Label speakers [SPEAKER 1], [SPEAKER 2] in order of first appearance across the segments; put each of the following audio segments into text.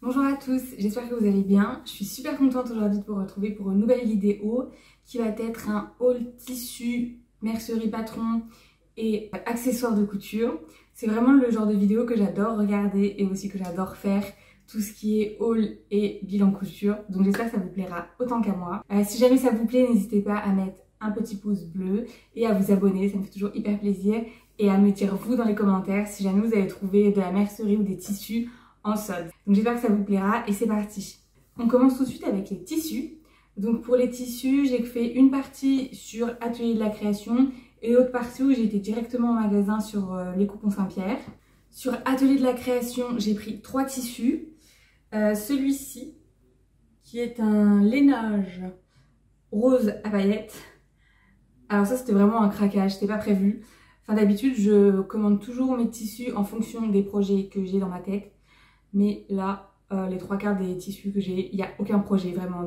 [SPEAKER 1] Bonjour à tous, j'espère que vous allez bien. Je suis super contente aujourd'hui de vous retrouver pour une nouvelle vidéo qui va être un haul tissu, mercerie patron et accessoires de couture. C'est vraiment le genre de vidéo que j'adore regarder et aussi que j'adore faire, tout ce qui est haul et bilan couture. Donc j'espère que ça vous plaira autant qu'à moi. Si jamais ça vous plaît, n'hésitez pas à mettre un petit pouce bleu et à vous abonner, ça me fait toujours hyper plaisir. Et à me dire vous dans les commentaires si jamais vous avez trouvé de la mercerie ou des tissus en solde. Donc j'espère que ça vous plaira et c'est parti. On commence tout de suite avec les tissus. Donc pour les tissus, j'ai fait une partie sur Atelier de la Création et l'autre partie où j'ai été directement au magasin sur les Coupons Saint-Pierre. Sur Atelier de la Création, j'ai pris 3 tissus. Celui-ci, qui est un lainage rose à paillettes. Alors ça c'était vraiment un craquage, c'était pas prévu. Enfin d'habitude je commande toujours mes tissus en fonction des projets que j'ai dans ma tête. Mais là, les 3/4 des tissus que j'ai, il n'y a aucun projet vraiment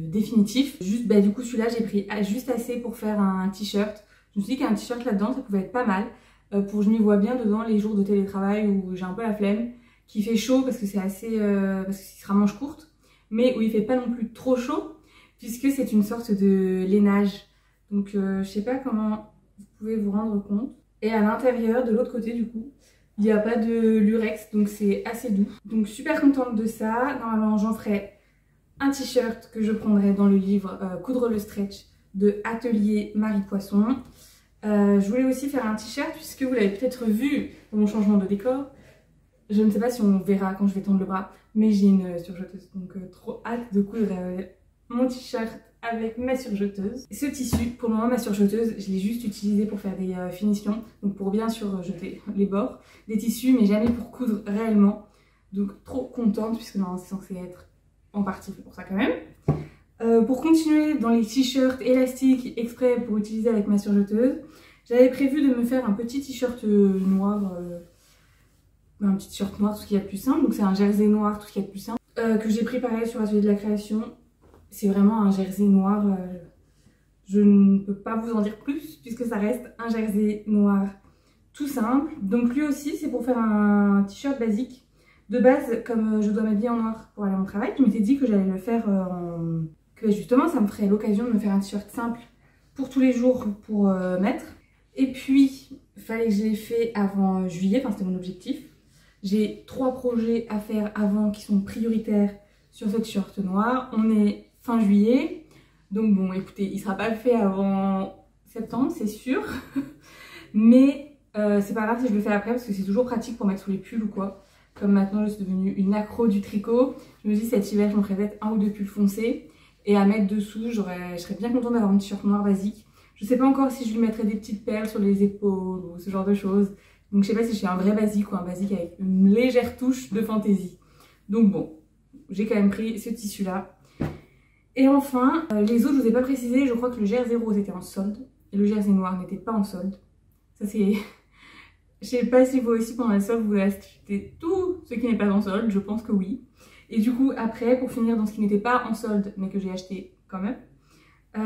[SPEAKER 1] définitif. Juste, du coup, celui-là, j'ai pris juste assez pour faire un t-shirt. Je me suis dit qu'un t-shirt là-dedans, ça pouvait être pas mal. Je m'y vois bien dedans les jours de télétravail où j'ai un peu la flemme. Qu'il fait chaud parce que c'est assez... parce qu'il sera manche courte. Mais où il fait pas non plus trop chaud. Puisque c'est une sorte de lainage. Donc, je sais pas comment vous pouvez vous rendre compte. Et à l'intérieur, de l'autre côté du coup, il n'y a pas de lurex, donc c'est assez doux. Donc super contente de ça. Normalement, j'en ferai un t-shirt que je prendrai dans le livre Coudre le stretch de Atelier Marie Poisson. Je voulais aussi faire un t-shirt puisque vous l'avez peut-être vu dans mon changement de décor. Je ne sais pas si on verra quand je vais tendre le bras, mais j'ai une surjeteuse, donc trop hâte de coudre mon t-shirt avec ma surjeteuse. Ce tissu, pour le moment ma surjeteuse, je l'ai juste utilisé pour faire des finitions, donc pour bien surjeter les bords des tissus, mais jamais pour coudre réellement. Donc trop contente puisque non, c'est censé être en partie fait pour ça quand même. Pour continuer dans les t-shirts élastiques exprès pour utiliser avec ma surjeteuse, j'avais prévu de me faire un petit t-shirt noir, un petit t-shirt noir, tout ce qu'il y a de plus simple, donc c'est un jersey noir, tout ce qu'il y a de plus simple, que j'ai pris pareil sur Atelier de la Création. C'est vraiment un jersey noir, je ne peux pas vous en dire plus puisque ça reste un jersey noir tout simple. Donc lui aussi c'est pour faire un t-shirt basique. De base, comme je dois m'habiller en noir pour aller au travail, je m'étais dit que j'allais le faire que justement ça me ferait l'occasion de me faire un t-shirt simple pour tous les jours pour mettre. Et puis, il fallait que je l'ai fait avant juillet, enfin c'était mon objectif. J'ai 3 projets à faire avant qui sont prioritaires sur ce t-shirt noir. On est fin juillet, donc bon écoutez, il sera pas fait avant septembre c'est sûr, mais c'est pas grave si je le fais après parce que c'est toujours pratique pour mettre sous les pulls ou quoi. Comme maintenant je suis devenue une accro du tricot, je me dis cet hiver je me ferai peut-être 1 ou 2 pulls foncés et à mettre dessous, je serais bien contente d'avoir un t-shirt noir basique. Je sais pas encore si je lui mettrai des petites perles sur les épaules ou ce genre de choses, donc je sais pas si je fais un vrai basique ou un basique avec une légère touche de fantaisie. Donc bon, j'ai quand même pris ce tissu là. Et enfin, les autres je vous ai pas précisé, je crois que le jersey rose était en solde et le jersey noir n'était pas en solde. Ça c'est... Je sais pas si vous aussi pendant la solde vous achetez tout ce qui n'est pas en solde, je pense que oui. Et du coup après, pour finir dans ce qui n'était pas en solde mais que j'ai acheté quand même,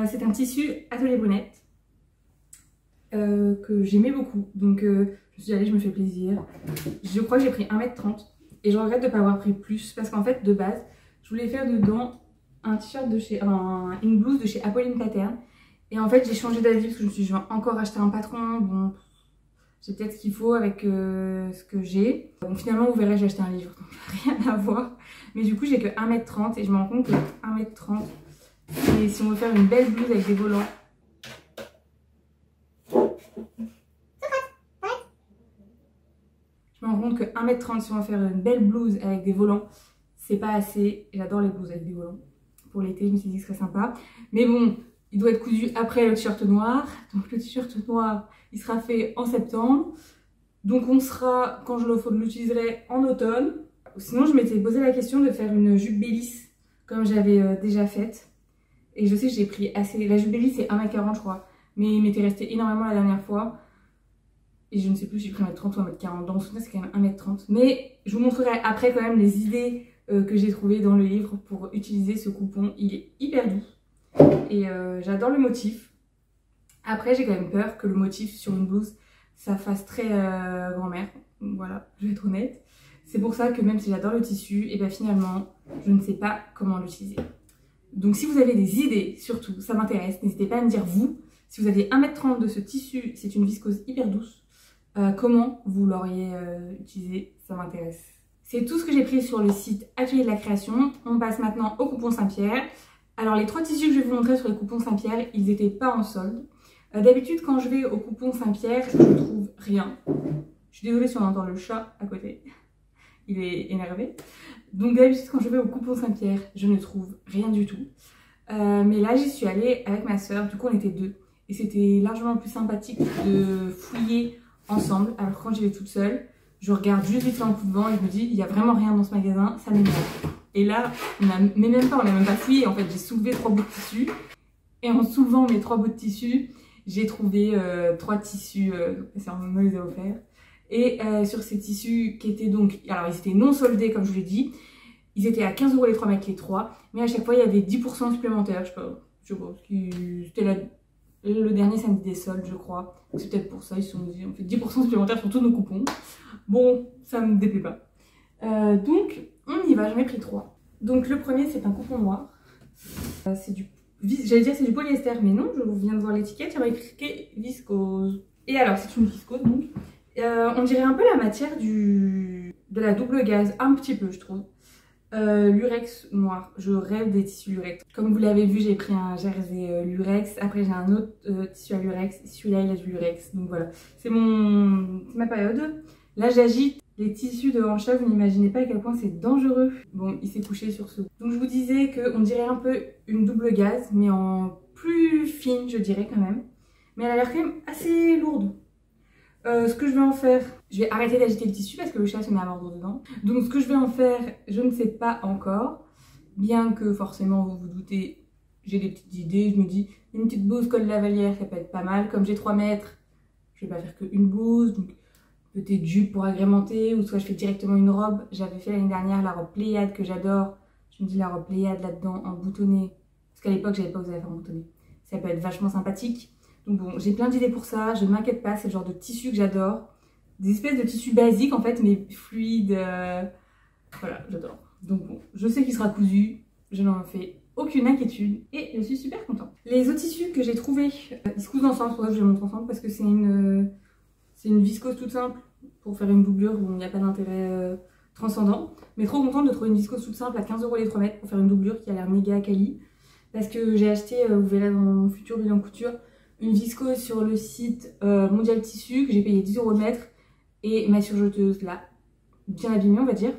[SPEAKER 1] c'est un tissu Atelier Brunette que j'aimais beaucoup. Donc je me suis dit allez, je me fais plaisir. Je crois que j'ai pris 1,30 m et je regrette de ne pas avoir pris plus parce qu'en fait de base, je voulais faire dedans un t-shirt de chez, une blouse de chez Apolline Pattern. Et en fait j'ai changé d'avis parce que je me suis dit je vais encore acheter un patron, bon j'ai peut-être ce qu'il faut avec ce que j'ai. Bon finalement vous verrez j'ai acheté un livre donc rien à voir. Mais du coup j'ai que 1,30 m et je me rends compte que 1,30 m, et si on veut faire une belle blouse avec des volants. Je me rends compte que 1,30 m si on veut faire une belle blouse avec des volants, c'est pas assez. J'adore les blouses avec des volants. Pour l'été, je me suis dit que ce serait sympa. Mais bon, il doit être cousu après le t-shirt noir. Donc le t-shirt noir, il sera fait en septembre. Donc on sera, quand je l'utiliserai en automne. Sinon, je m'étais posé la question de faire une jupe Bélis, comme j'avais déjà faite. Et je sais que j'ai pris assez... La jupe Bélis, c'est 1,40 m je crois. Mais il m'était resté énormément la dernière fois. Et je ne sais plus si j'ai pris 1,30 m ou 1,40 m. Dans mon souvenir, c'est quand même 1,30 m. Mais je vous montrerai après quand même les idées que j'ai trouvé dans le livre pour utiliser ce coupon. Il est hyper doux et j'adore le motif. Après j'ai quand même peur que le motif sur une blouse ça fasse très grand-mère, voilà, je vais être honnête. C'est pour ça que même si j'adore le tissu, et bien finalement, je ne sais pas comment l'utiliser. Donc si vous avez des idées, surtout, ça m'intéresse, n'hésitez pas à me dire vous, si vous aviez 1m30 de ce tissu, c'est une viscose hyper douce, comment vous l'auriez utilisé, ça m'intéresse. C'est tout ce que j'ai pris sur le site Atelier de la Création. On passe maintenant au coupon Saint-Pierre. Alors les 3 tissus que je vais vous montrer sur les coupons Saint-Pierre, ils n'étaient pas en solde. D'habitude quand je vais au coupon Saint-Pierre, je ne trouve rien. Je suis désolée si on entend le chat à côté, il est énervé. Donc d'habitude quand je vais au coupon Saint-Pierre, je ne trouve rien du tout. Mais là j'y suis allée avec ma soeur, du coup on était 2. Et c'était largement plus sympathique de fouiller ensemble. Alors quand j'y vais toute seule, je regarde juste vite fait en coup de vent et je me dis il n'y a vraiment rien dans ce magasin, ça m'énerve. Et là, on n'a même pas fouillé en fait, j'ai soulevé 3 bouts de tissu. Et en soulevant mes 3 bouts de tissu, j'ai trouvé 3 tissus, on me les a offerts. Et sur ces tissus qui étaient donc, alors ils étaient non soldés comme je vous l'ai dit, ils étaient à 15 € les 3 mètres les 3, mais à chaque fois il y avait 10% supplémentaires, je sais pas, c'était le dernier samedi des soldes je crois, c'est peut-être pour ça, ils se sont dit on fait 10% supplémentaires sur tous nos coupons. Bon, ça me déplaît pas. Donc on y va, j'en ai pris 3. Donc le premier c'est un coupon noir, c'est du, j'allais dire c'est du polyester, mais non, je viens de voir l'étiquette, il y avait écrit viscose. Et alors c'est une viscose donc. On dirait un peu la matière de la double gaze, un petit peu je trouve. Lurex noir, je rêve des tissus lurex. Comme vous l'avez vu, j'ai pris un jersey lurex, après j'ai un autre tissu à lurex, celui-là il a du lurex, donc voilà. C'est ma période. Là j'agite les tissus de hancha, vous n'imaginez pas à quel point c'est dangereux. Bon, il s'est couché sur ce. Donc je vous disais qu'on dirait un peu une double gaze, mais en plus fine je dirais quand même. Mais elle a l'air quand même assez lourde. Ce que je vais en faire, je vais arrêter d'agiter le tissu parce que le chat se met à mordre dedans. Donc ce que je vais en faire, je ne sais pas encore. Bien que forcément vous vous doutez, j'ai des petites idées. Je me dis une petite blouse col lavalière, ça peut être pas mal. Comme j'ai 3 mètres, je vais pas faire qu'une blouse. Donc peut-être jupe pour agrémenter, ou soit je fais directement une robe. J'avais fait l'année dernière la robe Pléiade que j'adore. Je me dis la robe Pléiade là-dedans en boutonné. Parce qu'à l'époque j'avais pas osé la faire en boutonné. Ça peut être vachement sympathique. Donc bon, j'ai plein d'idées pour ça, je ne m'inquiète pas, c'est le genre de tissu que j'adore. Des espèces de tissus basiques en fait, mais fluides. Voilà, j'adore. Donc bon, je sais qu'il sera cousu, je n'en fais aucune inquiétude et je suis super contente. Les autres tissus que j'ai trouvés, ils se cousent ensemble, c'est pour ça que je les montre ensemble, parce que c'est une viscose toute simple pour faire une doublure où il n'y a pas d'intérêt transcendant. Mais trop contente de trouver une viscose toute simple à 15 € les 3 mètres pour faire une doublure qui a l'air méga quali. Parce que j'ai acheté, vous verrez dans mon futur bilan couture, une viscose sur le site Mondial Tissu que j'ai payé 10 € le mètre et ma surjeteuse là, bien abîmée on va dire.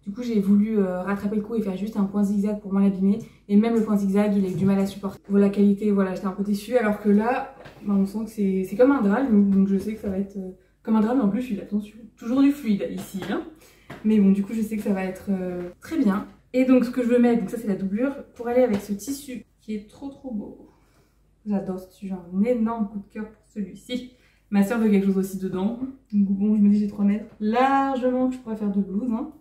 [SPEAKER 1] Du coup j'ai voulu rattraper le coup et faire juste un point zigzag pour moins l'abîmer, et même le point zigzag il a eu du mal à supporter. Voilà, la qualité, voilà, j'étais un peu déçue, alors que là bah, on sent que c'est comme un drap, donc je sais que ça va être comme un drap, mais en plus je suis attention, toujours du fluide ici hein. Mais bon, du coup je sais que ça va être très bien. Et donc ce que je veux mettre, donc ça c'est la doublure, pour aller avec ce tissu qui est trop beau. J'adore ce tissu, j'ai un énorme coup de cœur pour celui-ci. Ma soeur veut quelque chose aussi dedans. Donc bon, je me dis j'ai 3 mètres. Largement que je pourrais faire de blouse. Hein.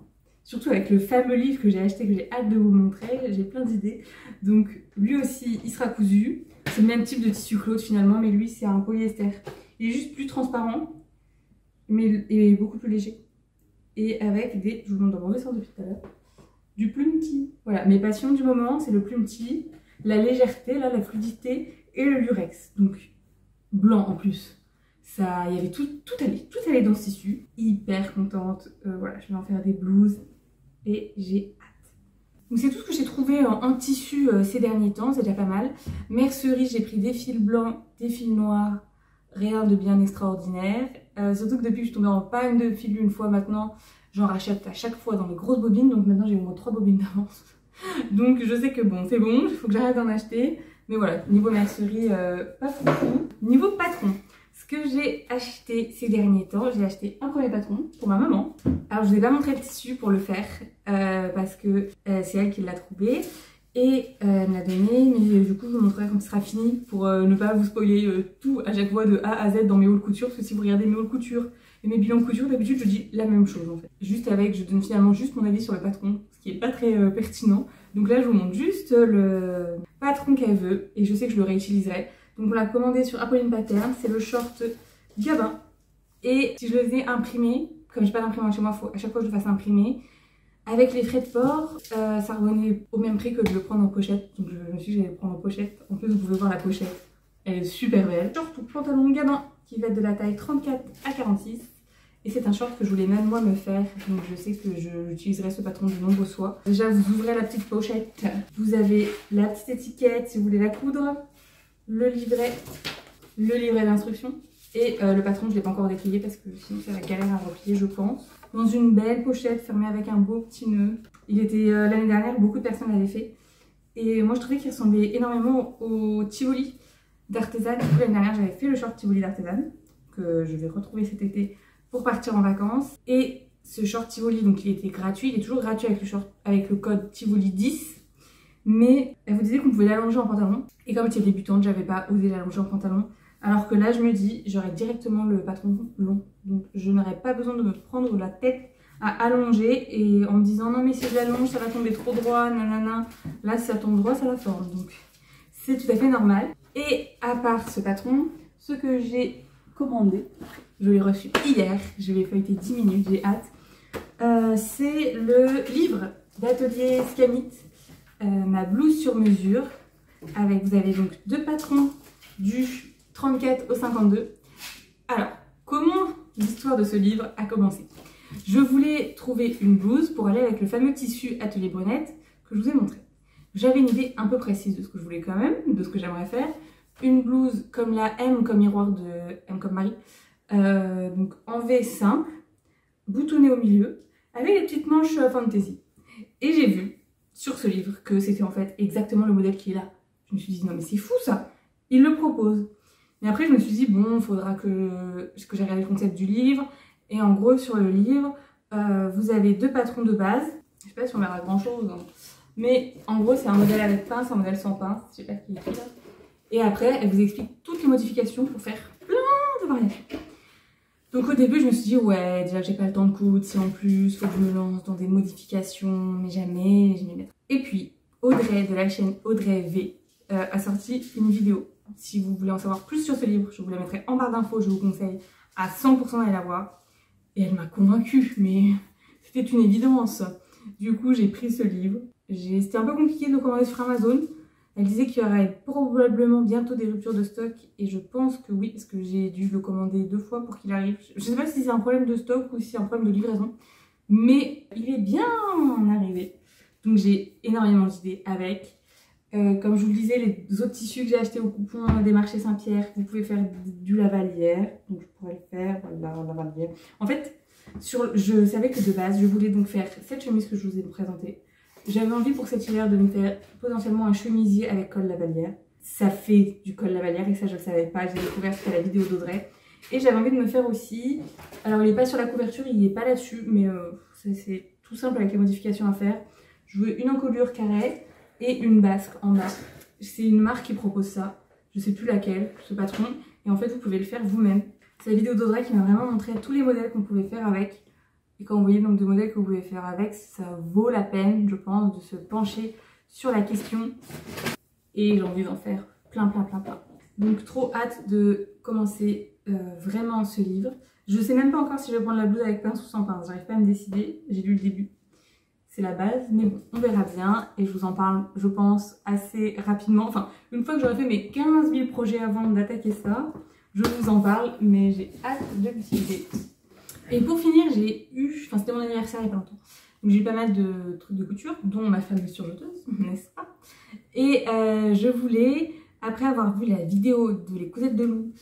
[SPEAKER 1] Surtout avec le fameux livre que j'ai acheté, que j'ai hâte de vous montrer. J'ai plein d'idées. Donc lui aussi, il sera cousu. C'est le même type de tissu Claude finalement, mais lui c'est un polyester. Il est juste plus transparent, mais il est beaucoup plus léger. Et avec des, je vous montre dans mon sens depuis tout à l'heure, du plumti. Voilà, mes passions du moment, c'est le plumti, la légèreté, là, la fluidité et le lurex. Donc blanc en plus. Ça, il y avait tout allait dans ce tissu. Hyper contente. Voilà, je vais en faire des blouses et j'ai hâte. Donc c'est tout ce que j'ai trouvé en tissu ces derniers temps, c'est déjà pas mal. Mercerie, j'ai pris des fils blancs, des fils noirs, rien de bien extraordinaire. Surtout que depuis que je suis tombée en panne de fil une fois maintenant, j'en rachète à chaque fois dans les grosses bobines, donc maintenant j'ai au moins 3 bobines d'avance. Donc je sais que bon, c'est bon, il faut que j'arrête d'en acheter. Mais voilà, niveau mercerie, pas foufou. Niveau patron, ce que j'ai acheté ces derniers temps, j'ai acheté un premier patron pour ma maman. Alors je ne vous ai pas montré le tissu pour le faire, parce que c'est elle qui l'a trouvé. Et elle me l'a donné, mais du coup je vous montrerai quand ce sera fini pour ne pas vous spoiler tout à chaque fois de A à Z dans mes hauls couture, parce que si vous regardez mes hauls couture et mes bilans couture, d'habitude je dis la même chose en fait. Juste avec, je donne finalement juste mon avis sur le patron, ce qui est pas très pertinent. Donc là je vous montre juste le patron qu'elle veut, et je sais que je le réutiliserai. Donc on l'a commandé sur Apolline Pattern, c'est le short Gabin. Et si je le faisais imprimer, comme j'ai pas d'imprimante chez moi, il faut à chaque fois que je le fasse imprimer. Avec les frais de port, ça revenait au même prix que de le prendre en pochette. Donc je me suis dit que j'allais le prendre en pochette. En plus, vous pouvez voir la pochette. Elle est super belle. Short ou pantalon gamin qui va être de la taille 34 à 46. Et c'est un short que je voulais même moi me faire. Donc je sais que j'utiliserai ce patron de nombreuses fois. Déjà, vous ouvrez la petite pochette. Vous avez la petite étiquette si vous voulez la coudre. Le livret d'instruction. Et le patron, je ne l'ai pas encore déplié parce que sinon c'est la galère à replier, je pense. Dans une belle pochette fermée avec un beau petit nœud. Il était l'année dernière, beaucoup de personnes l'avaient fait. Et moi je trouvais qu'il ressemblait énormément au Tivoli d'Artisan. L'année dernière j'avais fait le short Tivoli d'Artisan que je vais retrouver cet été pour partir en vacances. Et ce short Tivoli, donc il était gratuit, il est toujours gratuit avec le code Tivoli 10. Mais elle vous disait qu'on pouvait l'allonger en pantalon. Et comme j'étais débutante, j'avais pas osé l'allonger en pantalon. Alors que là, je me dis, j'aurai directement le patron long. Donc, je n'aurai pas besoin de me prendre la tête à allonger et en me disant non, mais si je l'allonge, ça va tomber trop droit, nanana. Là, si ça tombe droit, ça la forme. Donc, c'est tout à fait normal. Et à part ce patron, ce que j'ai commandé, je l'ai reçu hier, je l'ai feuilleté 10 minutes, j'ai hâte. C'est le livre d'atelier Scamit, ma blouse sur mesure. Vous avez donc 2 patrons du 34 au 52. Alors, comment l'histoire de ce livre a commencé? Je voulais trouver une blouse pour aller avec le fameux tissu Atelier Brunette que je vous ai montré. J'avais une idée un peu précise de ce que je voulais quand même, de ce que j'aimerais faire. Une blouse comme la M comme miroir de M comme Marie, donc en V simple, boutonnée au milieu, avec des petites manches fantasy. Et j'ai vu sur ce livre que c'était en fait exactement le modèle qui est là. Je me suis dit non mais c'est fou ça, il le propose. Mais après, je me suis dit, bon, il faudra que j'ai regardé le concept du livre. Et en gros, sur le livre, vous avez 2 patrons de base. Je sais pas si on verra grand chose. Hein. Mais en gros, c'est un modèle avec pince, un modèle sans pince. Je sais pas qui est écrit là. Et après, elle vous explique toutes les modifications pour faire plein de variations. Donc au début, je me suis dit, ouais, déjà que j'ai pas le temps de coudre, si en plus, faut que je me lance dans des modifications, mais jamais je m'y mettrai. Et puis, Audrey de la chaîne Audrey V a sorti une vidéo. Si vous voulez en savoir plus sur ce livre, je vous la mettrai en barre d'infos, je vous conseille à 100% d'aller la voir. Et elle m'a convaincue, mais c'était une évidence. Du coup, j'ai pris ce livre. C'était un peu compliqué de le commander sur Amazon. Elle disait qu'il y aurait probablement bientôt des ruptures de stock. Et je pense que oui, parce que j'ai dû le commander 2 fois pour qu'il arrive. Je ne sais pas si c'est un problème de stock ou si c'est un problème de livraison. Mais il est bien arrivé. Donc j'ai énormément d'idées avec. Comme je vous le disais, les autres tissus que j'ai achetés au coupon des marchés Saint-Pierre, vous pouvez faire du lavalière. Donc je pourrais le faire, voilà, lavalière. En fait, je savais que de base, je voulais donc faire cette chemise que je vous ai présentée. J'avais envie pour cet hiver de me faire potentiellement un chemisier avec col lavalière. Ça fait du col lavalière et ça je ne le savais pas, j'ai découvert c'était la vidéo d'Audrey. Et j'avais envie de me faire aussi, alors il n'est pas sur la couverture, il n'est pas là-dessus, mais c'est tout simple avec les modifications à faire. Je veux une encolure carrée et une basque en bas. C'est une marque qui propose ça, je ne sais plus laquelle, ce patron. Et en fait vous pouvez le faire vous-même. C'est la vidéo d'Audrey qui m'a vraiment montré tous les modèles qu'on pouvait faire avec. Et quand vous voyez le nombre de modèles que vous pouvez faire avec, ça vaut la peine, je pense, de se pencher sur la question. Et j'ai envie d'en faire plein. Donc trop hâte de commencer vraiment ce livre. Je ne sais même pas encore si je vais prendre la blouse avec pince ou sans pince, j'arrive pas à me décider, j'ai lu le début. C'est la base, mais bon, on verra bien. Et je vous en parle, je pense, assez rapidement. Enfin, une fois que j'aurai fait mes 15 000 projets avant d'attaquer ça, je vous en parle, mais j'ai hâte de l'utiliser. Et pour finir, j'ai eu, enfin c'était mon anniversaire il y a pas longtemps, donc j'ai eu pas mal de trucs de couture, dont ma fameuse surjeteuse, n'est-ce pas? Et je voulais, après avoir vu la vidéo de les cousettes de loup,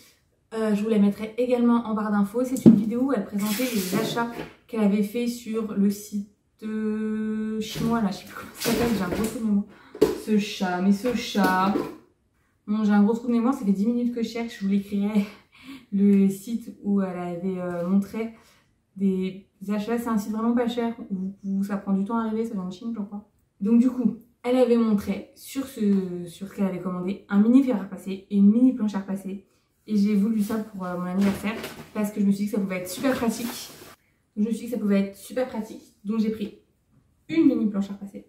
[SPEAKER 1] je vous la mettrai également en barre d'infos. C'est une vidéo où elle présentait les achats qu'elle avait fait sur le site chinois, là, je sais plus comment ça s'appelle, j'ai un gros trou de mémoire. Ce chat, bon, j'ai un gros trou de mémoire, ça fait 10 minutes que je cherche, je vous l'écrirai. Le site où elle avait montré des achats, c'est un site vraiment pas cher, où ça prend du temps à arriver, ça vient de Chine je crois. Donc du coup, elle avait montré sur ce qu'elle avait commandé un mini fer à repasser et une mini planche à repasser. Et j'ai voulu ça pour mon anniversaire parce que je me suis dit que ça pouvait être super pratique. Donc j'ai pris une mini planche à repasser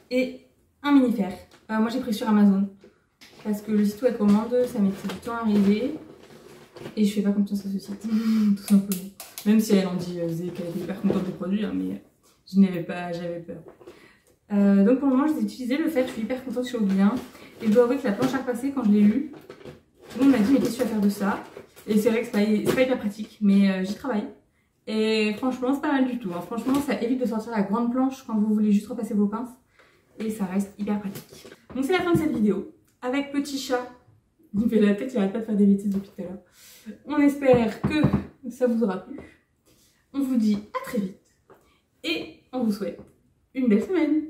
[SPEAKER 1] et un mini fer. Moi j'ai pris sur Amazon. Parce que le site où elle commande, ça mettait du temps à arriver. Et je fais pas confiance à ce site, tout simplement. Même si elle en dit qu'elle était hyper contente du produit, hein, mais je n'avais pas, j'avais peur. Donc pour le moment, je les ai utilisés. Le fait, je suis hyper contente sur bien. Et je dois avouer que la planche à repasser, quand je l'ai eu, tout le monde m'a dit mais qu'est-ce que tu vas faire de ça? Et c'est vrai que c'est pas hyper pratique, mais j'y travaille. Et franchement, c'est pas mal du tout. Hein. Franchement, ça évite de sortir la grande planche quand vous voulez juste repasser vos pinces. Et ça reste hyper pratique. Donc c'est la fin de cette vidéo. Avec petit chat, il me fait la tête, il arrête pas de faire des bêtises depuis tout à l'heure. On espère que ça vous aura plu. On vous dit à très vite. Et on vous souhaite une belle semaine.